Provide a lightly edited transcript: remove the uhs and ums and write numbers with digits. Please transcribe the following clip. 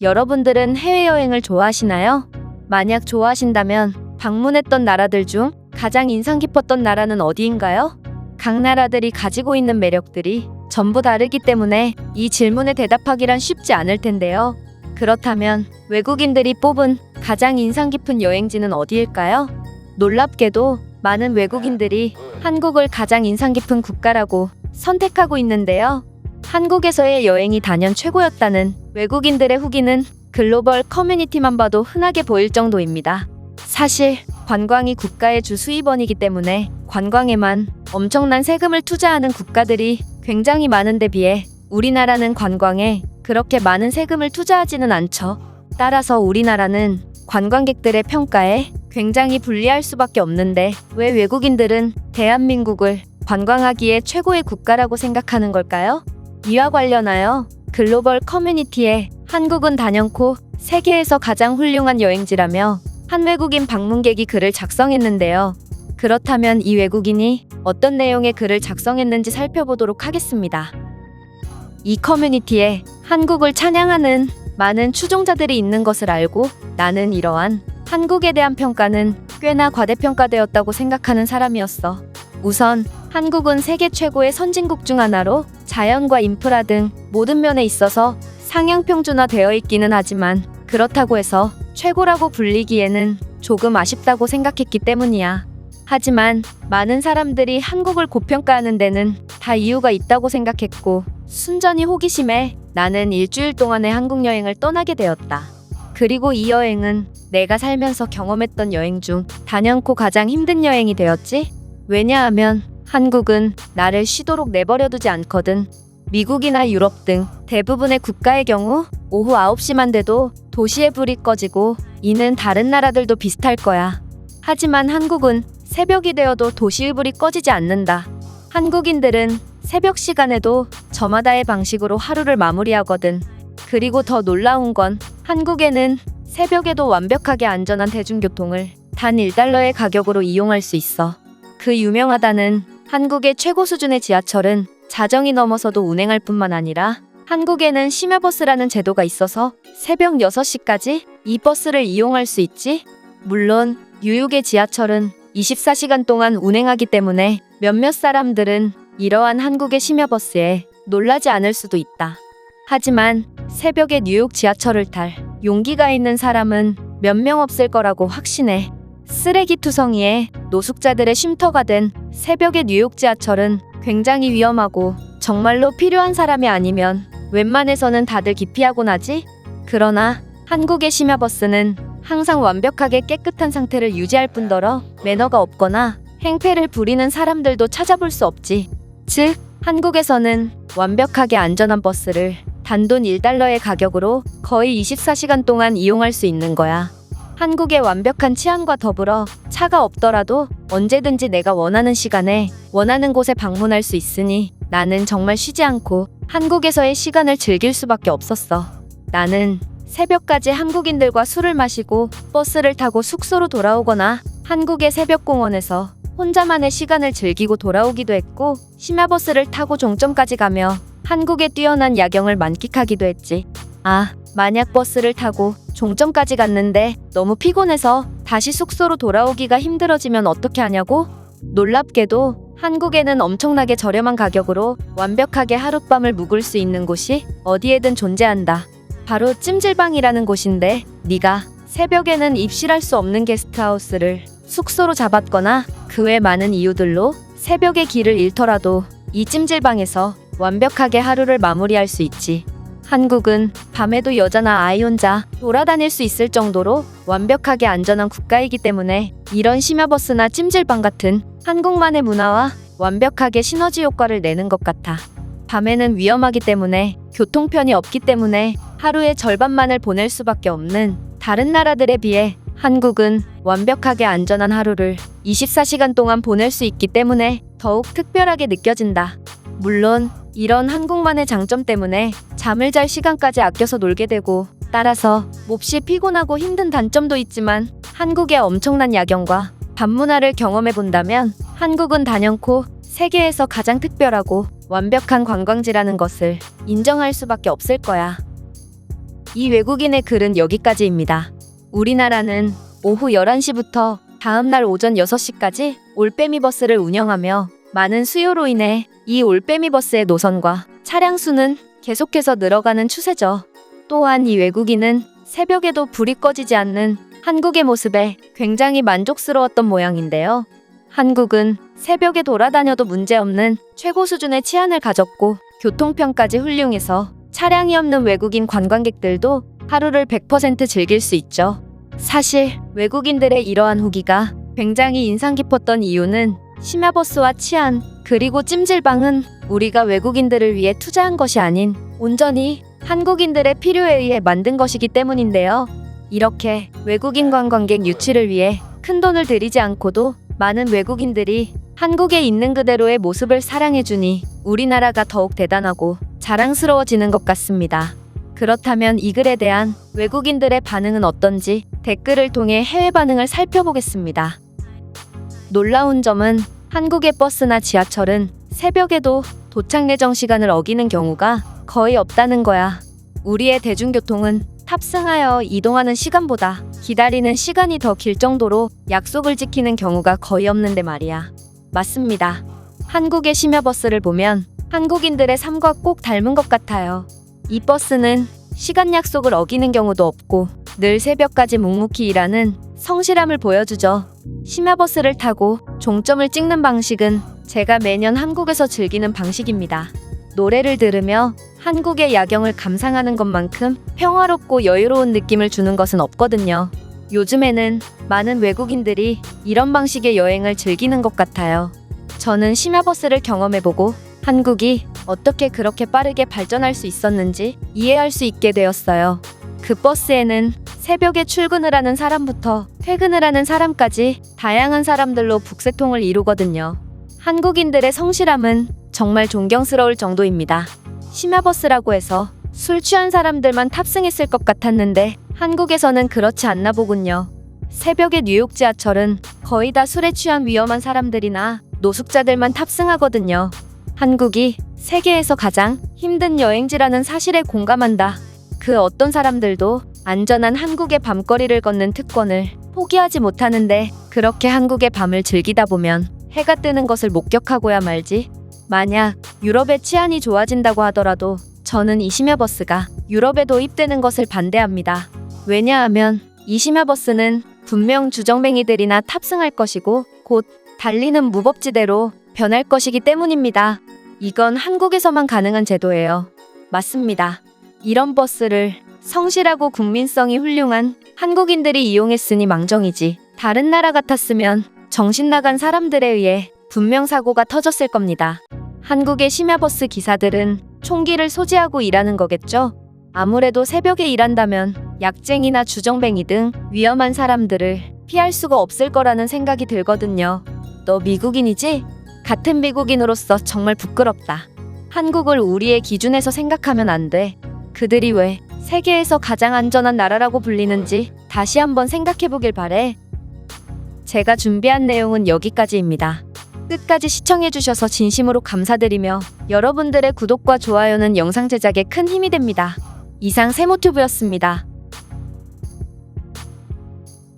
여러분들은 해외여행을 좋아하시나요? 만약 좋아하신다면 방문했던 나라들 중 가장 인상 깊었던 나라는 어디인가요? 각 나라들이 가지고 있는 매력들이 전부 다르기 때문에 이 질문에 대답하기란 쉽지 않을 텐데요. 그렇다면 외국인들이 뽑은 가장 인상 깊은 여행지는 어디일까요? 놀랍게도 많은 외국인들이 한국을 가장 인상 깊은 국가라고 선택하고 있는데요. 한국에서의 여행이 단연 최고였다는 외국인들의 후기는 글로벌 커뮤니티만 봐도 흔하게 보일 정도입니다. 사실 관광이 국가의 주 수입원이기 때문에 관광에만 엄청난 세금을 투자하는 국가들이 굉장히 많은데 비해 우리나라는 관광에 그렇게 많은 세금을 투자하지는 않죠. 따라서 우리나라는 관광객들의 평가에 굉장히 불리할 수밖에 없는데 왜 외국인들은 대한민국을 관광하기에 최고의 국가라고 생각하는 걸까요? 이와 관련하여 글로벌 커뮤니티에 한국은 단연코 세계에서 가장 훌륭한 여행지라며 한 외국인 방문객이 글을 작성했는데요. 그렇다면 이 외국인이 어떤 내용의 글을 작성했는지 살펴보도록 하겠습니다. 이 커뮤니티에 한국을 찬양하는 많은 추종자들이 있는 것을 알고 나는 이러한 한국에 대한 평가는 꽤나 과대평가되었다고 생각하는 사람이었어. 우선 한국은 세계 최고의 선진국 중 하나로 자연과 인프라 등 모든 면에 있어서 상향평준화되어 있기는 하지만 그렇다고 해서 최고라고 불리기에는 조금 아쉽다고 생각했기 때문이야. 하지만 많은 사람들이 한국을 고평가하는 데는 다 이유가 있다고 생각했고 순전히 호기심에 나는 일주일 동안의 한국 여행을 떠나게 되었다. 그리고 이 여행은 내가 살면서 경험했던 여행 중 단연코 가장 힘든 여행이 되었지. 왜냐하면 한국은 나를 쉬도록 내버려두지 않거든. 미국이나 유럽 등 대부분의 국가의 경우 오후 9시만 돼도 도시의 불이 꺼지고 이는 다른 나라들도 비슷할 거야. 하지만 한국은 새벽이 되어도 도시의 불이 꺼지지 않는다. 한국인들은 새벽 시간에도 저마다의 방식으로 하루를 마무리하거든. 그리고 더 놀라운 건 한국에는 새벽에도 완벽하게 안전한 대중교통을 단 1달러의 가격으로 이용할 수 있어. 그 유명하다는 한국의 최고 수준의 지하철은 자정이 넘어서도 운행할 뿐만 아니라 한국에는 심야버스라는 제도가 있어서 새벽 6시까지 이 버스를 이용할 수 있지. 물론 뉴욕의 지하철은 24시간 동안 운행하기 때문에 몇몇 사람들은 이러한 한국의 심야버스에 놀라지 않을 수도 있다. 하지만 새벽에 뉴욕 지하철을 탈 용기가 있는 사람은 몇 명 없을 거라고 확신해. 쓰레기 투성이에 노숙자들의 쉼터가 된 새벽의 뉴욕 지하철은 굉장히 위험하고 정말로 필요한 사람이 아니면 웬만해서는 다들 기피하곤 하지. 그러나 한국의 심야버스는 항상 완벽하게 깨끗한 상태를 유지할 뿐더러 매너가 없거나 행패를 부리는 사람들도 찾아볼 수 없지. 즉, 한국에서는 완벽하게 안전한 버스를 단돈 1달러의 가격으로 거의 24시간 동안 이용할 수 있는 거야. 한국의 완벽한 치안과 더불어 차가 없더라도 언제든지 내가 원하는 시간에 원하는 곳에 방문할 수 있으니 나는 정말 쉬지 않고 한국에서의 시간을 즐길 수밖에 없었어. 나는 새벽까지 한국인들과 술을 마시고 버스를 타고 숙소로 돌아오거나 한국의 새벽공원에서 혼자만의 시간을 즐기고 돌아오기도 했고 심야버스를 타고 종점까지 가며 한국의 뛰어난 야경을 만끽하기도 했지. 만약 버스를 타고 종점까지 갔는데 너무 피곤해서 다시 숙소로 돌아오기가 힘들어지면 어떻게 하냐고? 놀랍게도 한국에는 엄청나게 저렴한 가격으로 완벽하게 하룻밤을 묵을 수 있는 곳이 어디에든 존재한다. 바로 찜질방이라는 곳인데 네가 새벽에는 입실할 수 없는 게스트하우스를 숙소로 잡았거나 그 외 많은 이유들로 새벽에 길을 잃더라도 이 찜질방에서 완벽하게 하루를 마무리할 수 있지. 한국은 밤에도 여자나 아이 혼자 돌아다닐 수 있을 정도로 완벽하게 안전한 국가이기 때문에 이런 심야버스나 찜질방 같은 한국만의 문화와 완벽하게 시너지 효과를 내는 것 같아. 밤에는 위험하기 때문에 교통편이 없기 때문에 하루의 절반만을 보낼 수밖에 없는 다른 나라들에 비해 한국은 완벽하게 안전한 하루를 24시간 동안 보낼 수 있기 때문에 더욱 특별하게 느껴진다. 물론 이런 한국만의 장점 때문에 잠을 잘 시간까지 아껴서 놀게 되고 따라서 몹시 피곤하고 힘든 단점도 있지만 한국의 엄청난 야경과 밤문화를 경험해 본다면 한국은 단연코 세계에서 가장 특별하고 완벽한 관광지라는 것을 인정할 수밖에 없을 거야. 이 외국인의 글은 여기까지입니다. 우리나라는 오후 11시부터 다음날 오전 6시까지 올빼미 버스를 운영하며 많은 수요로 인해 이 올빼미 버스의 노선과 차량 수는 계속해서 늘어가는 추세죠. 또한 이 외국인은 새벽에도 불이 꺼지지 않는 한국의 모습에 굉장히 만족스러웠던 모양인데요. 한국은 새벽에 돌아다녀도 문제없는 최고 수준의 치안을 가졌고 교통편까지 훌륭해서 차량이 없는 외국인 관광객들도 하루를 100% 즐길 수 있죠. 사실 외국인들의 이러한 후기가 굉장히 인상 깊었던 이유는 심야버스와 치안 그리고 찜질방은 우리가 외국인들을 위해 투자한 것이 아닌 온전히 한국인들의 필요에 의해 만든 것이기 때문인데요. 이렇게 외국인 관광객 유치를 위해 큰돈을 들이지 않고도 많은 외국인들이 한국에 있는 그대로의 모습을 사랑해주니 우리나라가 더욱 대단하고 자랑스러워지는 것 같습니다. 그렇다면 이 글에 대한 외국인들의 반응은 어떤지 댓글을 통해 해외 반응을 살펴보겠습니다. 놀라운 점은 한국의 버스나 지하철은 새벽에도 도착 예정 시간을 어기는 경우가 거의 없다는 거야. 우리의 대중교통은 탑승하여 이동하는 시간보다 기다리는 시간이 더 길 정도로 약속을 지키는 경우가 거의 없는데 말이야. 맞습니다. 한국의 심야버스를 보면 한국인들의 삶과 꼭 닮은 것 같아요. 이 버스는 시간 약속을 어기는 경우도 없고 늘 새벽까지 묵묵히 일하는 성실함을 보여주죠. 심야버스를 타고 종점을 찍는 방식은 제가 매년 한국에서 즐기는 방식입니다. 노래를 들으며 한국의 야경을 감상하는 것만큼 평화롭고 여유로운 느낌을 주는 것은 없거든요. 요즘에는 많은 외국인들이 이런 방식의 여행을 즐기는 것 같아요. 저는 심야버스를 경험해보고 한국이 어떻게 그렇게 빠르게 발전할 수 있었는지 이해할 수 있게 되었어요. 그 버스에는 새벽에 출근을 하는 사람부터 퇴근을 하는 사람까지 다양한 사람들로 북새통을 이루거든요. 한국인들의 성실함은 정말 존경스러울 정도입니다. 심야버스라고 해서 술 취한 사람들만 탑승했을 것 같았는데 한국에서는 그렇지 않나 보군요. 새벽의 뉴욕 지하철은 거의 다 술에 취한 위험한 사람들이나 노숙자들만 탑승하거든요. 한국이 세계에서 가장 힘든 여행지라는 사실에 공감한다. 그 어떤 사람들도 안전한 한국의 밤거리를 걷는 특권을 포기하지 못하는데 그렇게 한국의 밤을 즐기다 보면 해가 뜨는 것을 목격하고야 말지. 만약 유럽의 치안이 좋아진다고 하더라도 저는 이 심야버스가 유럽에 도입되는 것을 반대합니다. 왜냐하면 이 심야버스는 분명 주정뱅이들이나 탑승할 것이고 곧 달리는 무법지대로 변할 것이기 때문입니다. 이건 한국에서만 가능한 제도예요. 맞습니다. 이런 버스를 성실하고 국민성이 훌륭한 한국인들이 이용했으니 망정이지. 다른 나라 같았으면 정신 나간 사람들에 의해 분명 사고가 터졌을 겁니다. 한국의 심야버스 기사들은 총기를 소지하고 일하는 거겠죠? 아무래도 새벽에 일한다면 약쟁이나 주정뱅이 등 위험한 사람들을 피할 수가 없을 거라는 생각이 들거든요. 너 미국인이지? 같은 미국인으로서 정말 부끄럽다. 한국을 우리의 기준에서 생각하면 안 돼. 그들이 왜 세계에서 가장 안전한 나라라고 불리는지 다시 한번 생각해보길 바래. 제가 준비한 내용은 여기까지입니다. 끝까지 시청해주셔서 진심으로 감사드리며 여러분들의 구독과 좋아요는 영상 제작에 큰 힘이 됩니다. 이상 세모튜브였습니다.